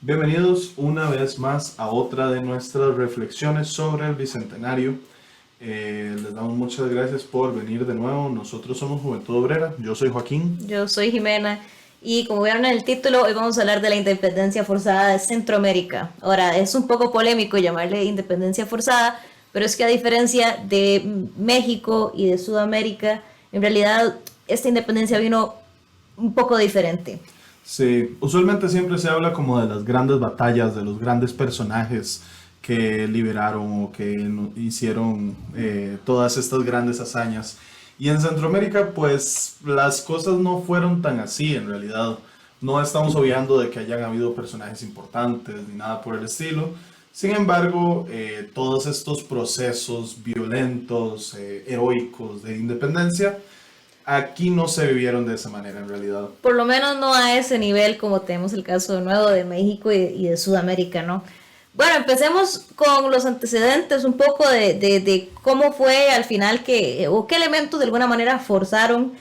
Bienvenidos una vez más a otra de nuestras reflexiones sobre el Bicentenario. Les damos muchas gracias por venir de nuevo. Nosotros somos Juventud Obrera. Yo soy Joaquín. Yo soy Jimena y como vieron en el título, hoy vamos a hablar de la independencia forzada de Centroamérica. Ahora, es un poco polémico llamarle independencia forzada, pero es que a diferencia de México y de Sudamérica, en realidad esta independencia vino un poco diferente. Sí, usualmente siempre se habla como de las grandes batallas, de los grandes personajes que liberaron o que hicieron todas estas grandes hazañas. Y en Centroamérica, pues las cosas no fueron tan así en realidad. No estamos obviando de que hayan habido personajes importantes ni nada por el estilo. Sin embargo, todos estos procesos violentos, heroicos de independencia, aquí no se vivieron de esa manera en realidad. Por lo menos no a ese nivel como tenemos el caso de nuevo de México y de Sudamérica, ¿no? Bueno, empecemos con los antecedentes, un poco de cómo fue al final o qué elementos de alguna manera forzaron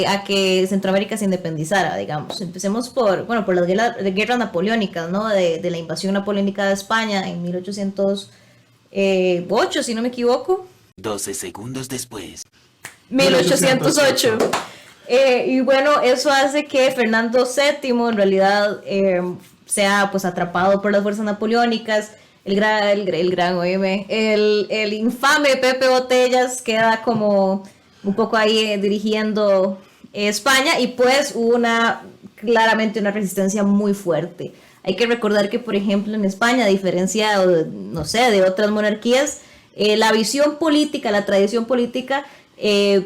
a que Centroamérica se independizara, digamos. Empecemos por las guerras napoleónicas, ¿no? De la invasión napoleónica de España en 1808, si no me equivoco. 12 segundos después. 1808. Y bueno, eso hace que Fernando VII en realidad sea pues atrapado por las fuerzas napoleónicas. El infame Pepe Botellas queda como un poco ahí dirigiendo España y pues hubo claramente una resistencia muy fuerte. Hay que recordar que, por ejemplo, en España, a diferencia, no sé, de otras monarquías, la visión política, la tradición política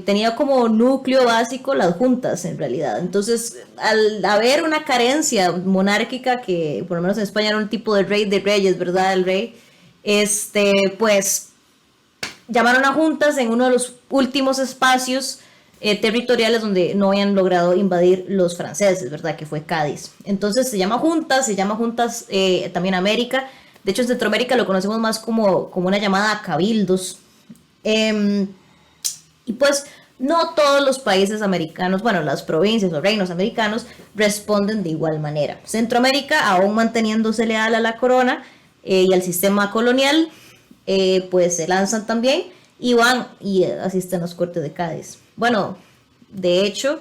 tenía como núcleo básico las juntas en realidad. Entonces, al haber una carencia monárquica, que por lo menos en España era un tipo de rey de reyes, ¿verdad? El rey, pues llamaron a juntas en uno de los últimos espacios territoriales donde no habían logrado invadir los franceses, ¿verdad? Que fue Cádiz. Entonces se llama juntas también América. De hecho, en Centroamérica lo conocemos más como una llamada a cabildos. Y pues no todos los países americanos, bueno, las provincias o reinos americanos responden de igual manera. Centroamérica, aún manteniéndose leal a la corona y al sistema colonial, pues se lanzan también y van y asisten a los cortes de Cádiz. Bueno, de hecho,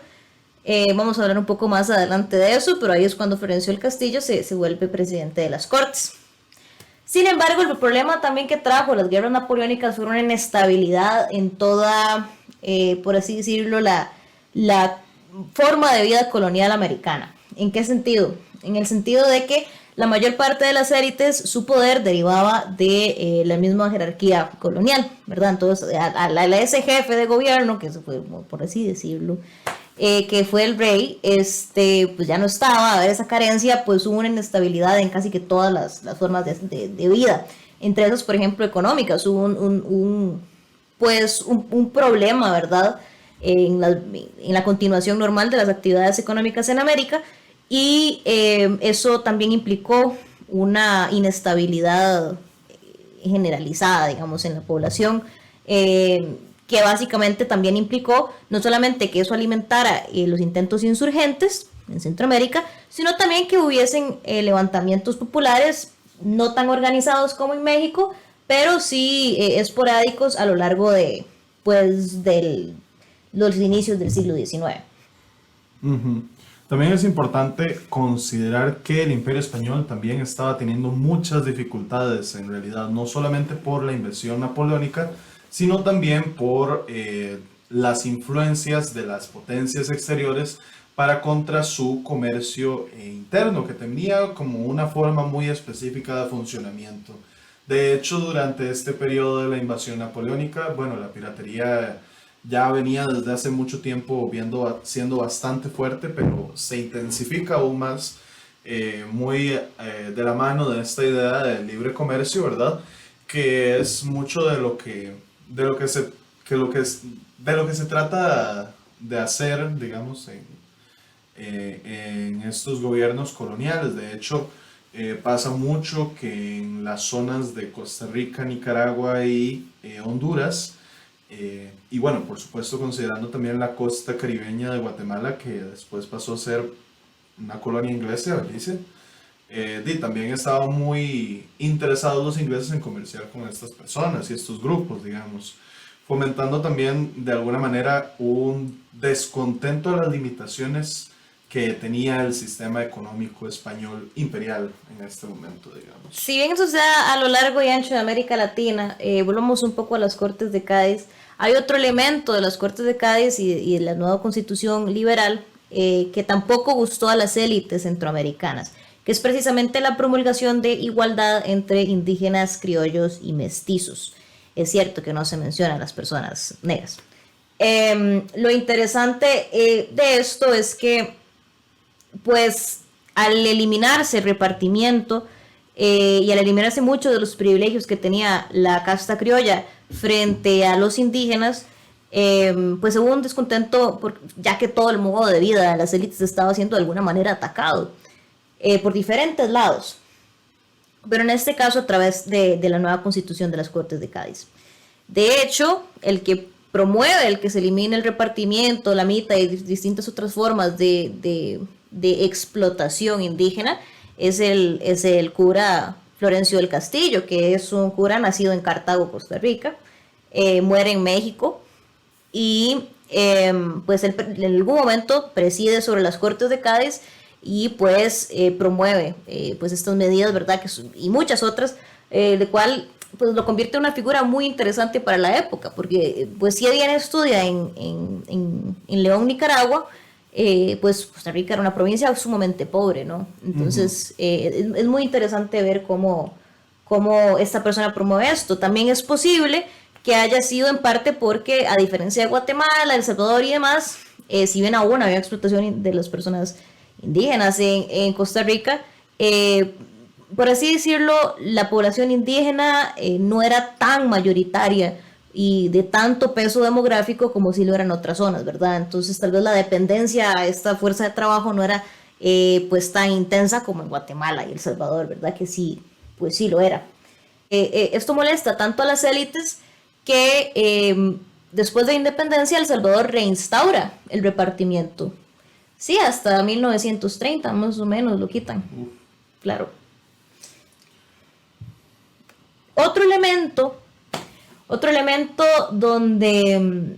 vamos a hablar un poco más adelante de eso, pero ahí es cuando Florencio del Castillo se vuelve presidente de las Cortes. Sin embargo, el problema también que trajo las guerras napoleónicas fue una inestabilidad en toda, por así decirlo, la forma de vida colonial americana. ¿En qué sentido? En el sentido de que la mayor parte de las élites, su poder derivaba de la misma jerarquía colonial, ¿verdad? Entonces, ese jefe de gobierno, que se fue, por así decirlo, que fue el rey, pues ya no estaba, a ver esa carencia, pues hubo una inestabilidad en casi que todas las formas de vida, entre esas, por ejemplo, económicas, hubo un problema, ¿verdad? En la continuación normal de las actividades económicas en América, y eso también implicó una inestabilidad generalizada, digamos, en la población, que básicamente también implicó no solamente que eso alimentara los intentos insurgentes en Centroamérica, sino también que hubiesen levantamientos populares no tan organizados como en México, pero sí esporádicos a lo largo de los inicios del siglo XIX. Ujú. También es importante considerar que el Imperio Español también estaba teniendo muchas dificultades en realidad, no solamente por la invasión napoleónica, sino también por las influencias de las potencias exteriores para contra su comercio interno, que tenía como una forma muy específica de funcionamiento. De hecho, durante este periodo de la invasión napoleónica, bueno, la piratería ya venía desde hace mucho tiempo siendo bastante fuerte, pero se intensifica aún más, muy de la mano de esta idea del libre comercio, ¿verdad? Que es mucho de lo que se, que lo que es, de lo que se trata de hacer, digamos, en estos gobiernos coloniales. De hecho, pasa mucho que en las zonas de Costa Rica, Nicaragua y Honduras, y bueno, por supuesto considerando también la costa caribeña de Guatemala, que después pasó a ser una colonia inglesa, Belice, también estaban muy interesados los ingleses en comerciar con estas personas y estos grupos, digamos, fomentando también de alguna manera un descontento a las limitaciones que tenía el sistema económico español imperial en este momento, digamos. Si bien eso se da a lo largo y ancho de América Latina, volvamos un poco a las Cortes de Cádiz. Hay otro elemento de las Cortes de Cádiz y de la nueva constitución liberal que tampoco gustó a las élites centroamericanas, que es precisamente la promulgación de igualdad entre indígenas, criollos y mestizos. Es cierto que no se menciona a las personas negras. Lo interesante de esto es que, pues, al eliminarse el repartimiento y al eliminarse muchos de los privilegios que tenía la casta criolla frente a los indígenas, pues hubo un descontento ya que todo el modo de vida de las élites estaba siendo de alguna manera atacado por diferentes lados, pero en este caso a través de la nueva constitución de las Cortes de Cádiz. De hecho, el que promueve el que se elimine el repartimiento, la mitad y distintas otras formas de explotación indígena es el cura Florencio del Castillo, que es un cura nacido en Cartago, Costa Rica, muere en México y pues él en algún momento preside sobre las Cortes de Cádiz y pues promueve pues estas medidas, ¿verdad? Y muchas otras, de cual pues lo convierte en una figura muy interesante para la época, porque pues si bien estudia en León, Nicaragua, pues Costa Rica era una provincia sumamente pobre, ¿no? Entonces es muy interesante ver cómo esta persona promueve esto. También es posible que haya sido en parte porque, a diferencia de Guatemala, El Salvador y demás, si bien aún había explotación de las personas indígenas en Costa Rica, por así decirlo, la población indígena no era tan mayoritaria y de tanto peso demográfico como si lo eran otras zonas, ¿verdad? Entonces tal vez la dependencia a esta fuerza de trabajo no era pues tan intensa como en Guatemala y El Salvador, ¿verdad? Que sí, pues sí lo era. Esto molesta tanto a las élites que después de la independencia El Salvador reinstaura el repartimiento. Sí, hasta 1930 más o menos lo quitan. Claro. Otro elemento donde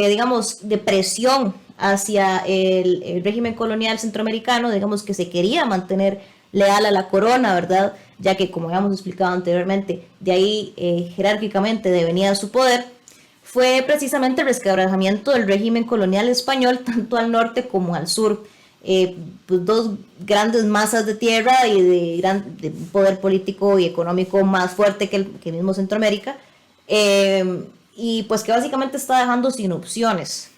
digamos, de presión hacia el régimen colonial centroamericano, digamos que se quería mantener leal a la corona, ¿verdad? Ya que, como habíamos explicado anteriormente, de ahí jerárquicamente devenía su poder, fue precisamente el resquebrajamiento del régimen colonial español, tanto al norte como al sur. Pues dos grandes masas de tierra y de poder político y económico más fuerte que el mismo Centroamérica, y pues que básicamente está dejando sin opciones,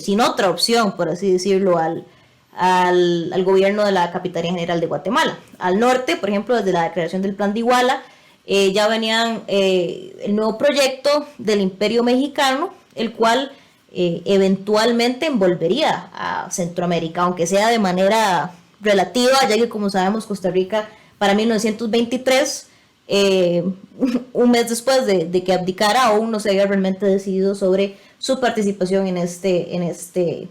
sin otra opción, por así decirlo, al gobierno de la Capitanía General de Guatemala. Al norte, por ejemplo, desde la creación del Plan de Iguala, ya venían el nuevo proyecto del Imperio Mexicano, el cual eventualmente envolvería a Centroamérica, aunque sea de manera relativa, ya que como sabemos Costa Rica para 1923, un mes después de que abdicara, aún no se había realmente decidido sobre su participación en este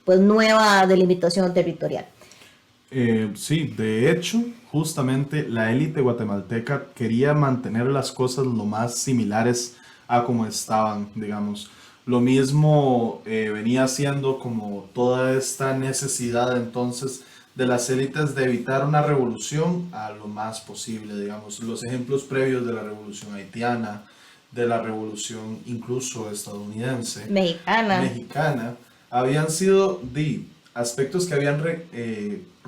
pues nueva delimitación territorial. Sí, de hecho, justamente la élite guatemalteca quería mantener las cosas lo más similares a como estaban, digamos. Lo mismo venía siendo como toda esta necesidad entonces de las élites de evitar una revolución a lo más posible, digamos. Los ejemplos previos de la revolución haitiana, de la revolución incluso estadounidense, mexicana, habían sido aspectos que habían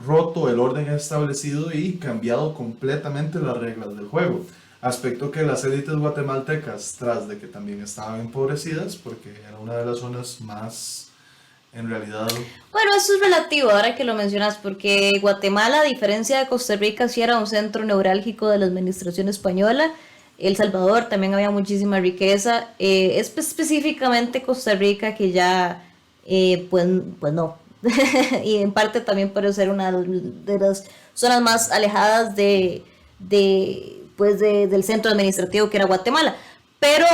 roto el orden establecido y cambiado completamente las reglas del juego. Aspecto que las élites guatemaltecas, tras de que también estaban empobrecidas, porque era una de las zonas más, en realidad... Bueno, eso es relativo, ahora que lo mencionas, porque Guatemala, a diferencia de Costa Rica, sí era un centro neurálgico de la administración española. El Salvador también había muchísima riqueza. Específicamente Costa Rica, que ya, pues no. Y en parte también puede ser una de las zonas más alejadas del centro administrativo que era Guatemala. Pero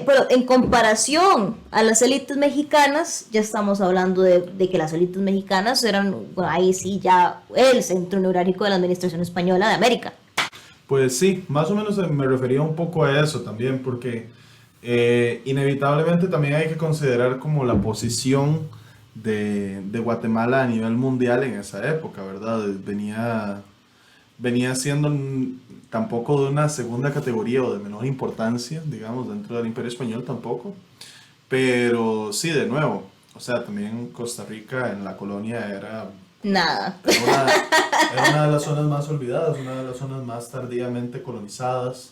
Pero en comparación a las élites mexicanas, ya estamos hablando de que las élites mexicanas eran, bueno, ahí sí, ya el centro neurálgico de la administración española de América. Pues sí, más o menos me refería un poco a eso también, porque inevitablemente también hay que considerar como la posición de Guatemala a nivel mundial en esa época, ¿verdad? Venía siendo tampoco de una segunda categoría o de menor importancia, digamos, dentro del Imperio Español tampoco, pero sí, de nuevo, o sea, también Costa Rica en la colonia era Nada. era una de las zonas más olvidadas, una de las zonas más tardíamente colonizadas,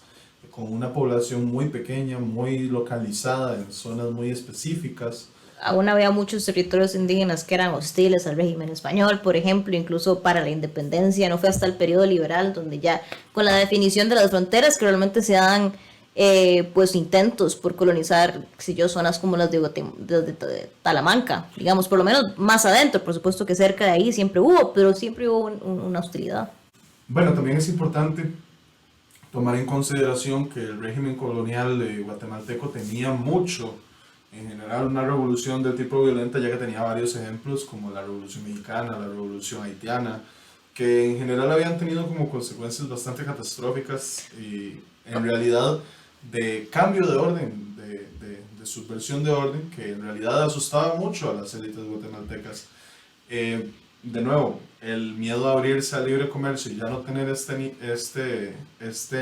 con una población muy pequeña, muy localizada en zonas muy específicas. Aún había muchos territorios indígenas que eran hostiles al régimen español, por ejemplo, incluso para la independencia. No fue hasta el periodo liberal donde ya con la definición de las fronteras que realmente se dan pues intentos por colonizar, si yo, zonas como las de Talamanca, digamos, por lo menos más adentro. Por supuesto que cerca de ahí siempre hubo, pero siempre hubo una hostilidad. Bueno, también es importante tomar en consideración que el régimen colonial guatemalteco tenía mucho, en general, una revolución de tipo violenta, ya que tenía varios ejemplos como la Revolución Mexicana, la Revolución Haitiana, que en general habían tenido como consecuencias bastante catastróficas y en realidad de cambio de orden, de subversión de orden, que en realidad asustaba mucho a las élites guatemaltecas. De nuevo, el miedo a abrirse al libre comercio y ya no tener este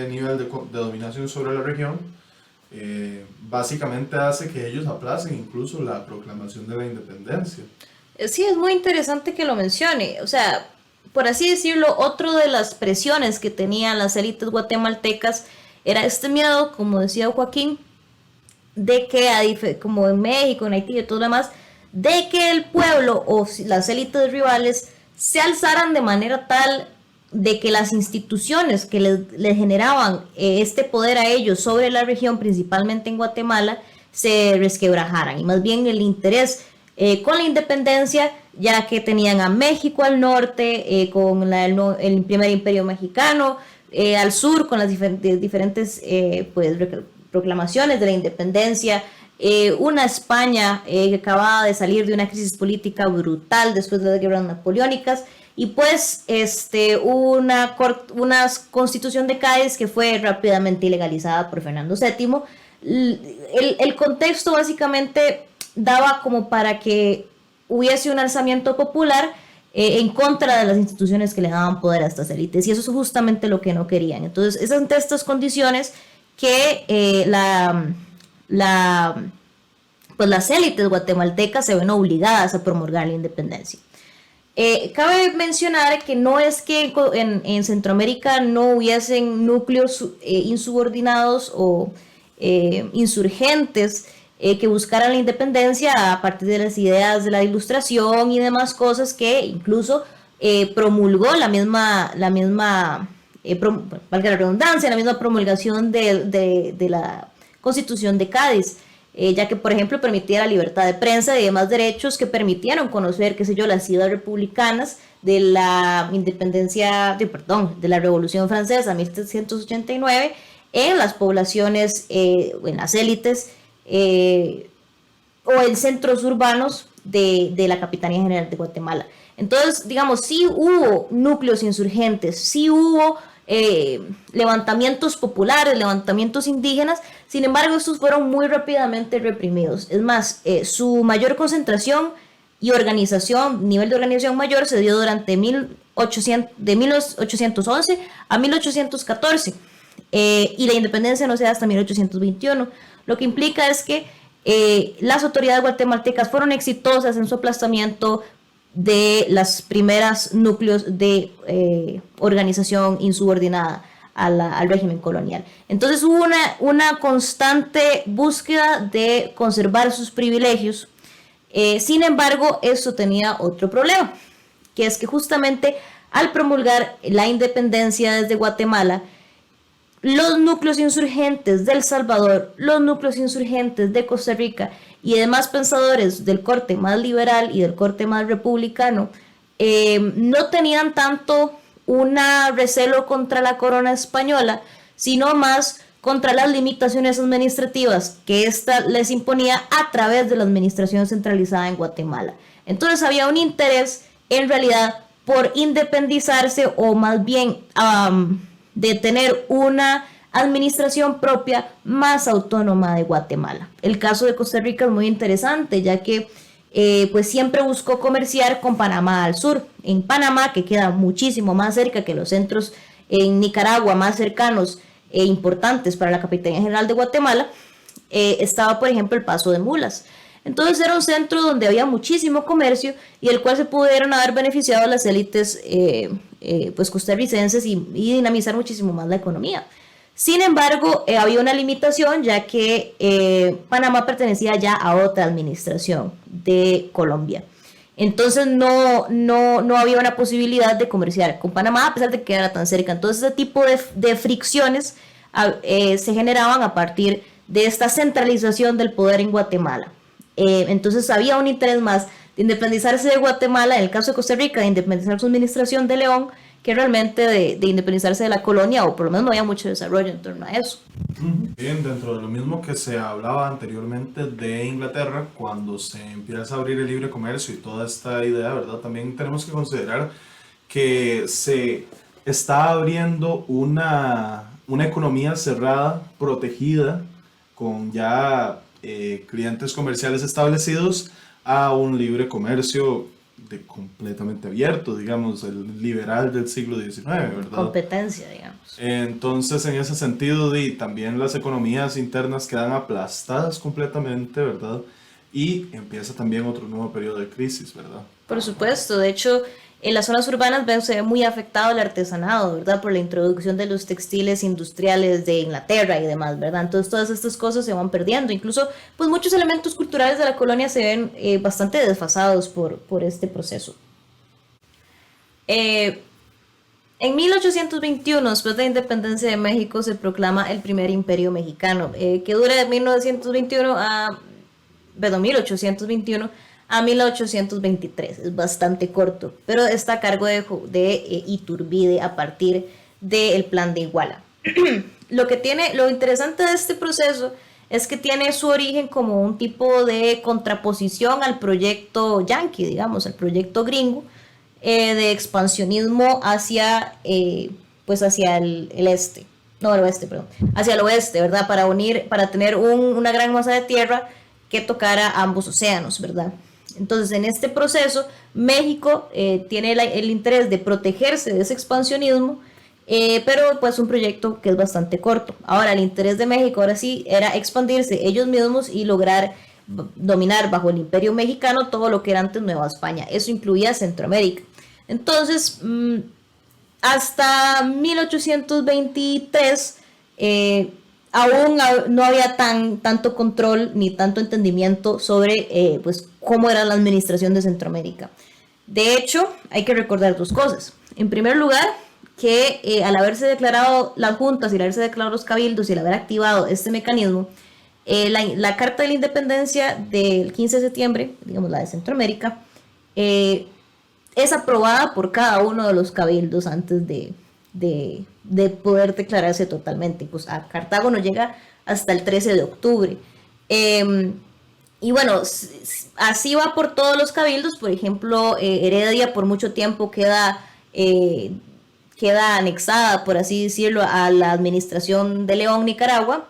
nivel de dominación sobre la región, básicamente hace que ellos aplacen incluso la proclamación de la independencia. Sí, es muy interesante que lo mencione. O sea, por así decirlo, otro de las presiones que tenían las élites guatemaltecas era este miedo, como decía Joaquín, de que, como en México, en Haití y todo lo demás, de que el pueblo o las élites rivales se alzaran de manera tal de que las instituciones que les generaban este poder a ellos sobre la región, principalmente en Guatemala, se resquebrajaran. Y más bien el interés con la independencia, ya que tenían a México al norte, con el primer imperio mexicano, al sur con las diferentes pues, proclamaciones de la independencia, una España que acababa de salir de una crisis política brutal después de las guerras napoleónicas, y pues una constitución de Cádiz que fue rápidamente ilegalizada por Fernando VII. El contexto básicamente daba como para que hubiese un alzamiento popular en contra de las instituciones que le daban poder a estas élites, y eso es justamente lo que no querían. Entonces, es ante estas condiciones que pues las élites guatemaltecas se ven obligadas a promulgar la independencia. Cabe mencionar que no es que en Centroamérica no hubiesen núcleos insubordinados o insurgentes que buscaran la independencia a partir de las ideas de la Ilustración y demás cosas que incluso promulgó valga la redundancia, la misma promulgación de la Constitución de Cádiz, ya que, por ejemplo, permitía la libertad de prensa y demás derechos que permitieron conocer, qué sé yo, las ideas republicanas de la independencia, de la Revolución Francesa 1789 en las poblaciones, en las élites o en centros urbanos de la Capitanía General de Guatemala. Entonces, digamos, sí hubo núcleos insurgentes, sí hubo levantamientos populares, levantamientos indígenas. Sin embargo, estos fueron muy rápidamente reprimidos. Es más, su mayor concentración y nivel de organización mayor se dio durante de 1811 a 1814, y la independencia no se da hasta 1821. Lo que implica es que las autoridades guatemaltecas fueron exitosas en su aplastamiento de las primeras núcleos de organización insubordinada al régimen colonial. Entonces hubo una constante búsqueda de conservar sus privilegios. Sin embargo, esto tenía otro problema, que es que justamente al promulgar la independencia desde Guatemala, los núcleos insurgentes de El Salvador, los núcleos insurgentes de Costa Rica y demás pensadores del corte más liberal y del corte más republicano no tenían tanto un recelo contra la corona española, sino más contra las limitaciones administrativas que ésta les imponía a través de la administración centralizada en Guatemala. Entonces había un interés en realidad por independizarse o más bien de tener una administración propia más autónoma de Guatemala. El caso de Costa Rica es muy interesante, ya que pues siempre buscó comerciar con Panamá al sur. En Panamá, que queda muchísimo más cerca que los centros en Nicaragua más cercanos e importantes para la Capitanía General de Guatemala, estaba por ejemplo el Paso de Mulas. Entonces era un centro donde había muchísimo comercio y el cual se pudieron haber beneficiado las élites pues costarricenses y dinamizar muchísimo más la economía. Sin embargo, había una limitación, ya que Panamá pertenecía ya a otra administración de Colombia. Entonces no había una posibilidad de comerciar con Panamá a pesar de que era tan cerca. Entonces ese tipo de fricciones se generaban a partir de esta centralización del poder en Guatemala. Entonces había un interés más de independizarse de Guatemala, en el caso de Costa Rica, de independizar su administración de León, que realmente de independizarse de la colonia, o por lo menos no había mucho desarrollo en torno a eso. Bien, dentro de lo mismo que se hablaba anteriormente de Inglaterra, cuando se empieza a abrir el libre comercio y toda esta idea, ¿verdad? También tenemos que considerar que se está abriendo una economía cerrada, protegida, con ya clientes comerciales establecidos, a un libre comercio completamente abierto, digamos, el liberal del siglo XIX, ¿verdad? Competencia, digamos. Entonces, en ese sentido, también las economías internas quedan aplastadas completamente, ¿verdad? Y empieza también otro nuevo periodo de crisis, ¿verdad? Por supuesto, de hecho, en las zonas urbanas se ve muy afectado el artesanado, ¿verdad? Por la introducción de los textiles industriales de Inglaterra y demás, ¿verdad? Entonces todas estas cosas se van perdiendo. Incluso, pues muchos elementos culturales de la colonia se ven bastante desfasados por este proceso. En 1821, después de la independencia de México, se proclama el primer imperio mexicano, que dura de 1821 a 1823, es bastante corto, pero está a cargo de Iturbide a partir del Plan de Iguala. Lo interesante de este proceso es que tiene su origen como un tipo de contraposición al proyecto yanqui, digamos, al proyecto gringo, de expansionismo hacia el oeste, ¿verdad? Para tener una gran masa de tierra que tocara ambos océanos, ¿verdad? Entonces, en este proceso, México tiene el interés de protegerse de ese expansionismo, pero pues un proyecto que es bastante corto. Ahora, el interés de México, ahora sí, era expandirse ellos mismos y lograr dominar bajo el imperio mexicano todo lo que era antes Nueva España. Eso incluía Centroamérica. Entonces, hasta 1823, aún no había tanto control ni tanto entendimiento sobre pues cómo era la administración de Centroamérica. De hecho, hay que recordar dos cosas. En primer lugar, que al haberse declarado las juntas y al haberse declarado los cabildos y al haber activado este mecanismo, la Carta de la Independencia del 15 de septiembre, digamos la de Centroamérica, es aprobada por cada uno de los cabildos antes de poder declararse totalmente. Pues a Cartago no llega hasta el 13 de octubre. Y bueno, así va por todos los cabildos. Por ejemplo, Heredia por mucho tiempo queda anexada, por así decirlo, a la administración de León, Nicaragua,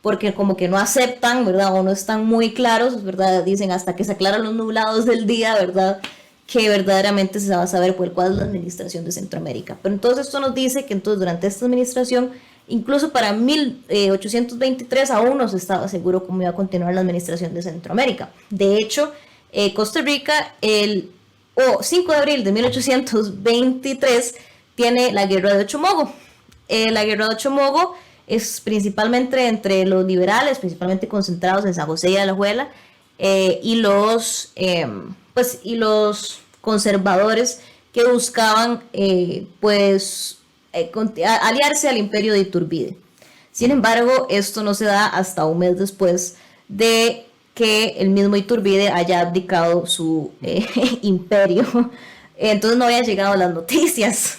porque como que no aceptan, ¿verdad? O no están muy claros, ¿verdad? Dicen hasta que se aclaran los nublados del día, ¿verdad? Que verdaderamente se va a saber cuál es la administración de Centroamérica. Pero entonces esto nos dice que entonces durante esta administración, incluso para 1823 aún no se estaba seguro cómo iba a continuar la administración de Centroamérica. De hecho, Costa Rica el 5 de abril de 1823 tiene la Guerra de Ochomogo. La Guerra de Ochomogo es principalmente entre los liberales, principalmente concentrados en San José y Alajuela, y los conservadores que buscaban aliarse al imperio de Iturbide. Sin embargo, esto no se da hasta un mes después de que el mismo Iturbide haya abdicado su imperio. Entonces no habían llegado las noticias.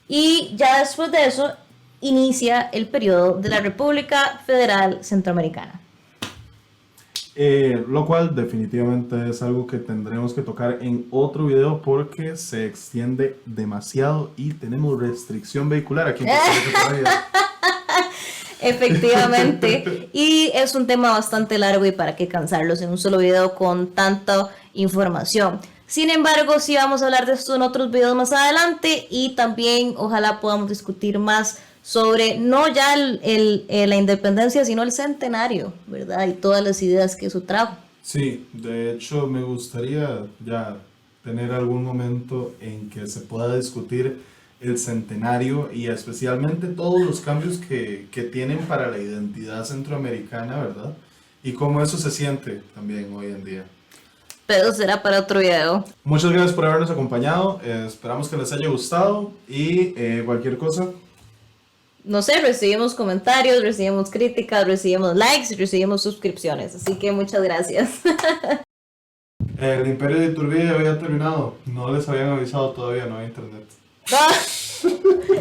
Y ya después de eso, inicia el periodo de la República Federal Centroamericana. Lo cual definitivamente es algo que tendremos que tocar en otro video porque se extiende demasiado y tenemos restricción vehicular aquí en Costa Rica todavía. Efectivamente, y es un tema bastante largo y para qué cansarlos en un solo video con tanta información. Sin embargo, sí vamos a hablar de esto en otros videos más adelante y también ojalá podamos discutir más sobre no ya la independencia, sino el centenario, ¿verdad? Y todas las ideas que eso trajo. Sí, de hecho me gustaría ya tener algún momento en que se pueda discutir el centenario y especialmente todos los cambios que tienen para la identidad centroamericana, ¿verdad? Y cómo eso se siente también hoy en día. Pero será para otro video. Muchas gracias por habernos acompañado, esperamos que les haya gustado y cualquier cosa. No sé, recibimos comentarios, recibimos críticas, recibimos likes y recibimos suscripciones. Así que muchas gracias. El Imperio de Iturbide había terminado, no les habían avisado todavía, no hay internet.